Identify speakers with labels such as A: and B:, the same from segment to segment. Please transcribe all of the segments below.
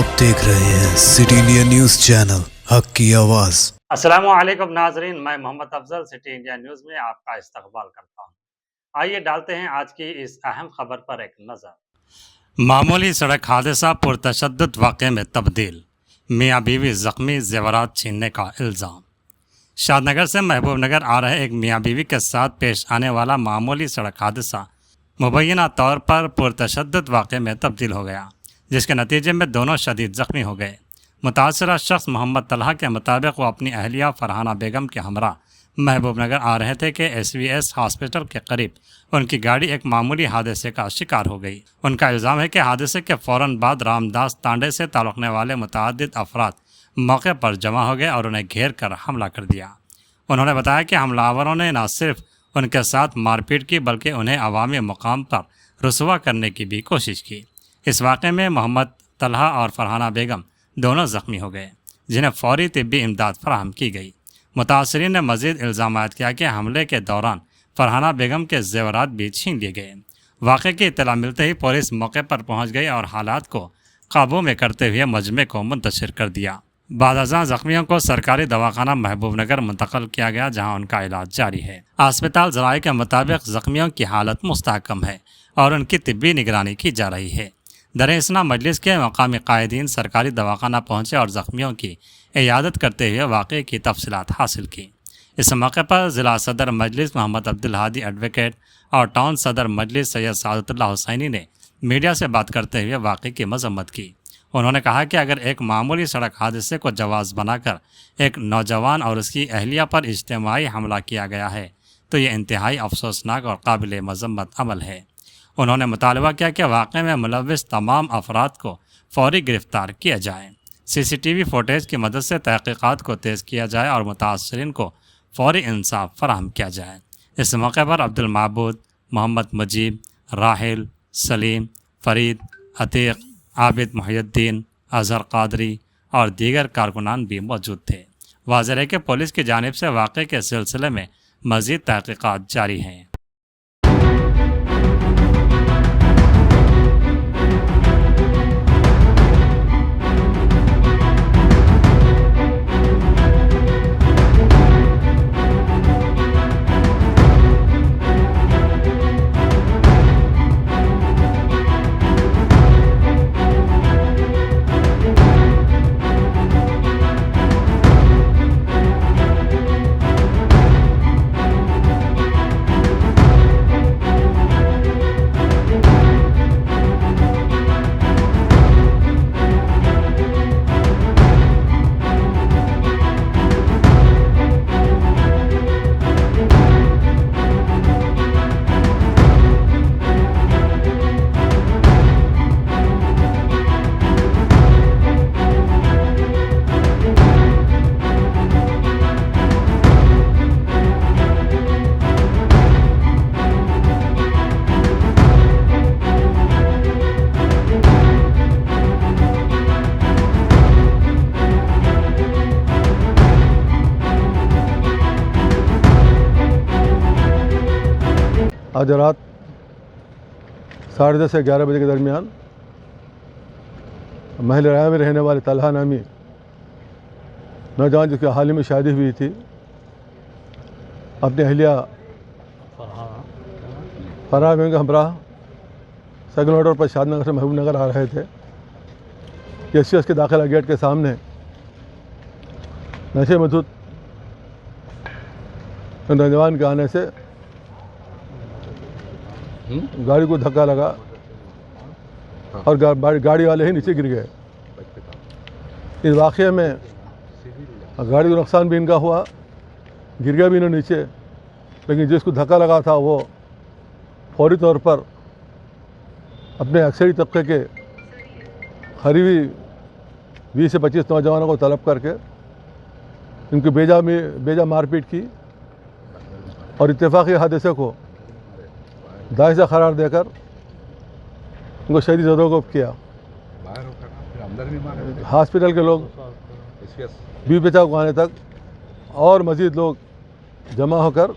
A: आप देख रहे हैं सिटी इंडिया न्यूज चैनल, हक की आवाज।
B: अस्सलामुअलैकुम नाजरीन, मैं Mohammad Afzal City India News में आपका इस्तकबाल करता हूं। आइए डालते हैं आज की इस अहम खबर पर एक नज़र। मामूली सड़क हादसा पुरतशद्दुद वाक़े में तब्दील, मियाँ बीवी जख्मी, जेवरात छीनने का इल्ज़ाम। शादनगर से महबूबनगर आ रहे एक मियाँ बीवी के साथ पेश आने वाला मामूली सड़क हादसा मुबैना तौर पर पुरतशद्दुद वाक़े में तब्दील हो गया, जिसके नतीजे में दोनों शदीद ज़ख्मी हो गए। मुतासरा शख्स मोहम्मद तलहा के मुताबिक वो अपनी अहलिया फरहाना बेगम के हमरा महबूबनगर आ रहे थे कि SVS हॉस्पिटल के करीब उनकी गाड़ी एक मामूली हादसे का शिकार हो गई। उनका इल्ज़ाम है कि हादसे के फ़ौरन बाद रामदास तांडे से ताल्लुक़ने वाले मुतअद्दिद अफराद मौके पर जमा हो गए और उन्हें घेर कर हमला कर दिया। उन्होंने बताया कि हमलावरों ने न सिर्फ उनके साथ मारपीट की बल्कि उन्हें अवामी मुकाम पर रुसवा करने की भी कोशिश की। इस वाक़े में मोहम्मद तलहा और फरहाना बेगम दोनों ज़ख्मी हो गए, जिन्हें फ़ौरी तिब्बी इमदाद फराहम की गई। मुतासरीन ने मज़ीद इल्ज़ामात किया कि हमले के दौरान फरहाना बेगम के जेवरात भी छीन लिए गए। वाक़े की इत्तला मिलते ही पुलिस मौके पर पहुंच गई और हालात को काबू में करते हुए मजमे को मुंतशिर कर दिया। बादअज़ां ज़ख्मियों को सरकारी दवाखाना महबूबनगर मुंतक़ल किया गया, जहां उनका इलाज जारी है। अस्पताल ज़राए के मुताबिक ज़ख्मियों की हालत मुस्तहकम है और उनकी तिब्बी निगरानी की जा रही है। दर-ए-इस्ना मजलिस के मकामी कायदीन सरकारी दवाखाना पहुँचे और ज़ख्मियों की इयादत करते हुए वाक़े की तफसीलात हासिल की। इस मौके पर ज़िला सदर मजलिस मोहम्मद अब्दुल हादी एडवोकेट और टाउन सदर मजलिस सैयद सादतुल्लाह हुसैनी ने मीडिया से बात करते हुए वाक़े की मजम्मत की। उन्होंने कहा कि अगर एक मामूली सड़क हादसे को जवाज़ बनाकर एक नौजवान और उसकी अहलिया पर इज्तिमाई हमला किया गया है तो ये इंतहाई अफसोसनाक और काबिल मजम्मत अमल है। उन्होंने मुतालबा किया कि वाक़े में मुलव्विस तमाम अफराद को फ़ौरी गिरफ़्तार किया जाए, CCTV फुटेज की मदद से तहक़ीक़ात को तेज़ किया जाए और मुतासरीन को फ़ौरी इंसाफ फराहम किया जाए। इस मौके पर अब्दुल माबूद, मोहम्मद मुजीब, राहिल, सलीम, फ़रीद, अतीक़, आबिद मुहियुद्दीन, अज़हर क़ादरी और दीगर कारकुनान भी मौजूद थे। वाज़ेह है कि पुलिस की जानिब से वाक़े के सिलसिले में मज़ीद तहक़ीक़ात जारी हैं।
C: आज रात 10:30 से 11 बजे के दरमियान महल राया में रहने वाले तलहा नामी नौजवान, जिसकी हाल ही में शादी हुई थी, अपनी अहलिया फरहाना बेगम के हमराह सेकंड ऑर्डर पर शादनगर से महबूबनगर आ रहे थे। SVS के दाखिला गेट के सामने नशे में धुत नौजवान के आने से गाड़ी को धक्का लगा और गाड़ी वाले ही नीचे गिर गए। इस वाक़े में गाड़ी को नुकसान भी इनका हुआ, गिर गया भी इन्होंने नीचे, लेकिन जिसको धक्का लगा था वो फौरी तौर पर अपने अक्सरी तबके के करीबी 20 से 25 नौजवानों को तलब करके इनकी बेजा मारपीट की और इत्तेफाक़ी हादसे को दाइसा करार देकर उनको शदीद ज़दोगोब किया। हॉस्पिटल के लोग 20-50 को आने तक और मज़ीद लोग जमा होकर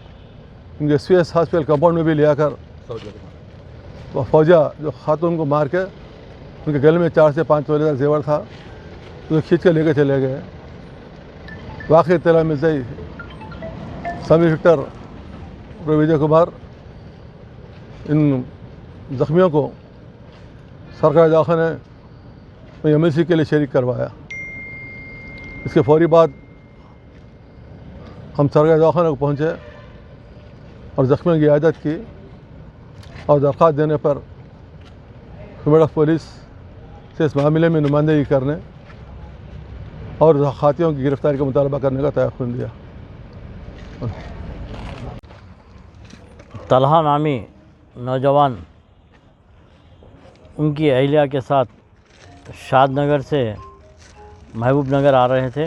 C: इनके SVS हॉस्पिटल कंपाउंड में भी ले आकर फौजा जो खातून को मार के उनके गले में 4 से 5 तोले का जेवर था, तो खींच कर लेके चले गए। वाक़ई इत्तला मिलते ही सब इंस्पेक्टर विजय कुमार इन ज़ख्मियों को सरकारी दवाखाने में एमएलसी के लिए शरीक करवाया। इसके फौरी बाद हम सरकारी दवाखाने को पहुँचे और ज़ख्मियों की इयादत की और दरख्वास्त देने पर कमिश्नर ऑफ पुलिस से इस मामले में नुमाइंदगी करने और खातियों की गिरफ्तारी का मुतालबा करने का तयख्खुन दिया।
D: तलहा नामी नौजवान उनकी अहलिया के साथ शादनगर से महबूब नगर आ रहे थे।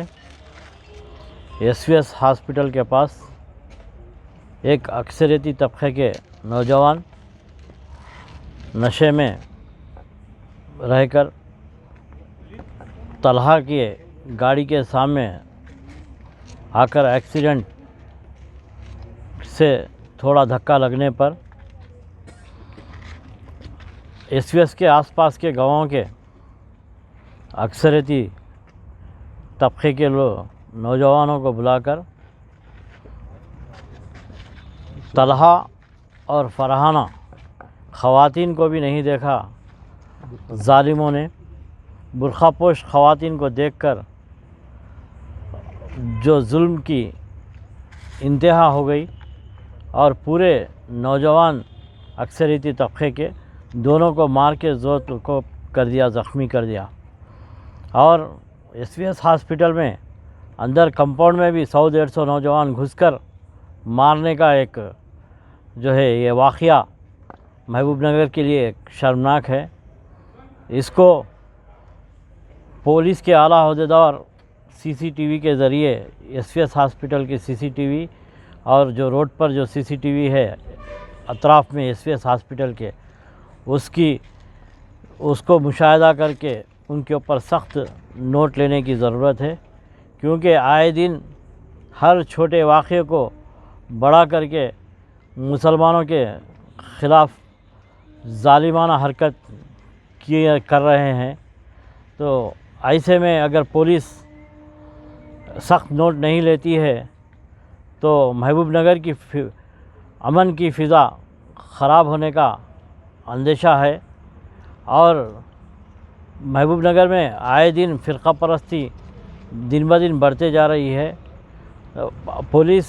D: एसवीएस हॉस्पिटल के पास एक अक्सरियती तबके के नौजवान नशे में रहकर तलहा की गाड़ी के सामने आकर एक्सीडेंट से थोड़ा धक्का लगने पर एसवीएस के आसपास के गांवों के अक्सरियती तबके के नौजवानों को बुलाकर तलहा और फरहाना ख़वातीन को भी नहीं देखा। जालिमों ने बुरखापोश ख़वातीन को देखकर जो जुल्म की इंतहा हो गई और पूरे नौजवान अक्सरियती तबके के दोनों को मार के ज़ोत को कर दिया, ज़ख्मी कर दिया। और एसवीएस हॉस्पिटल में अंदर कंपाउंड में भी 100-150 नौजवान घुसकर मारने का एक जो है ये वाक़या महबूब नगर के लिए एक शर्मनाक है। इसको पुलिस के आला अहदेदार सीसीटीवी के ज़रिए एसवीएस हॉस्पिटल की सीसीटीवी और जो रोड पर जो सीसीटीवी है अतराफ़ में एसवीएस हॉस्पिटल के उसको मुशाहिदा करके उनके ऊपर सख्त नोट लेने की ज़रूरत है, क्योंकि आए दिन हर छोटे वाक़े को बड़ा करके मुसलमानों के ख़िलाफ़ ज़ालिमाना हरकत कर रहे हैं। तो ऐसे में अगर पुलिस सख्त नोट नहीं लेती है तो महबूब नगर की अमन की फ़िज़ा ख़राब होने का अंदेशा है। और महबूब नगर में आए दिन फ़िरक़ा परस्ती दिन ब दिन बढ़ते जा रही है। पुलिस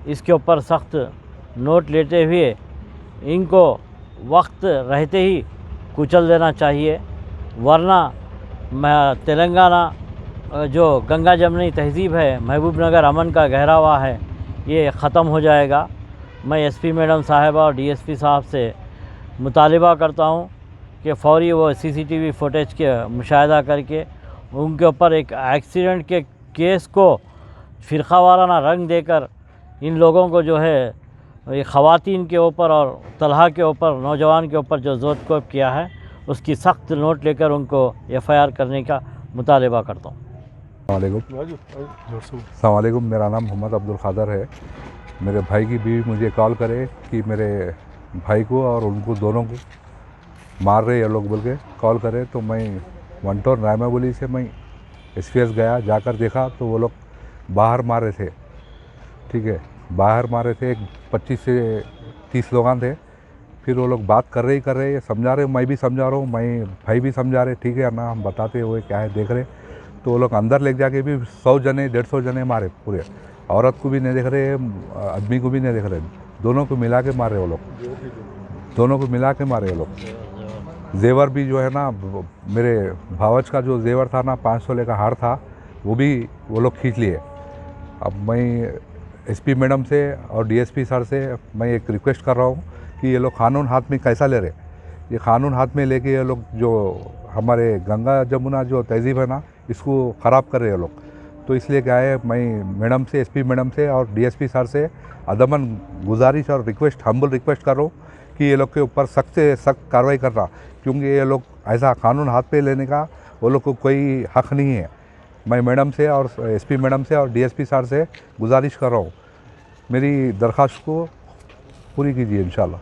D: इसके ऊपर सख्त नोट लेते हुए इनको वक्त रहते ही कुचल देना चाहिए, वरना तेलंगाना जो गंगा जमनी तहज़ीब है, महबूब नगर अमन का गहरावा है, ये ख़त्म हो जाएगा। मैं एसपी मैडम साहिबा और डीएसपी साहब से मुतालिबा करता हूँ कि फ़ौरी वो सीसीटीवी फुटेज के मुशाहिदा करके उनके ऊपर एक एक्सीडेंट के केस को फ़िरक़ा वाराना रंग देकर इन लोगों को जो है ये ख़वातीन के ऊपर और तलहा के ऊपर नौजवान के ऊपर जो ज़ोतकोब किया है उसकी सख्त नोट लेकर उनको एफआईआर करने का मुतालिबा करता हूँ।
E: अस्सलाम वालेकुम, मेरा नाम मोहम्मद अब्दुल क़ादर है। मेरे भाई की बीवी मुझे कॉल करे कि मेरे भाई को और उनको दोनों को मार रहे ये लोग बोल के कॉल करे, तो मैं वंटोर रायमाबोली से मैं एसवीएस गया, जाकर देखा तो वो लोग बाहर मार रहे थे। ठीक है, बाहर मारे थे, 25 से 30 लोग थे। फिर वो लोग बात कर रहे समझा रहे, मैं भी समझा रहा हूँ, मैं भाई भी समझा रहे, ठीक है ना, हम बताते हुए क्या है देख रहे। तो वो लोग अंदर ले जाके भी 100 जने 150 जने मारे पूरे। औरत को भी नहीं देख रहे, आदमी को भी नहीं देख रहे, दोनों को मिला के मारे वो लोग, दोनों को मिला के मारे वो लोग। जेवर भी जो है ना, मेरे भावच का जो जेवर था ना, 5 तोले का हार था, वो भी वो लोग खींच लिए। अब मैं एसपी मैडम से और डीएसपी सर से मैं एक रिक्वेस्ट कर रहा हूँ कि ये लोग कानून हाथ में कैसा ले रहे, ये कानून हाथ में लेके ये लोग जो हमारे गंगा जमुना जो तहज़ीब है ना, इसको ख़राब कर रहे हैं लोग। तो इसलिए क्या है, मैं मैडम से, एसपी मैडम से और डीएसपी सर से अदमन गुजारिश और रिक्वेस्ट, हम्बल रिक्वेस्ट कर रहा हूँ कि ये लोग के ऊपर सख्त से सख्त कार्रवाई करना, क्योंकि ये लोग ऐसा कानून हाथ पे लेने का वो लोग को कोई हक़ नहीं है। मैं मैडम से और एसपी मैडम से और डीएसपी सर से गुजारिश कर रहा हूँ, मेरी दरख्वास्त को पूरी कीजिए इंशाल्लाह।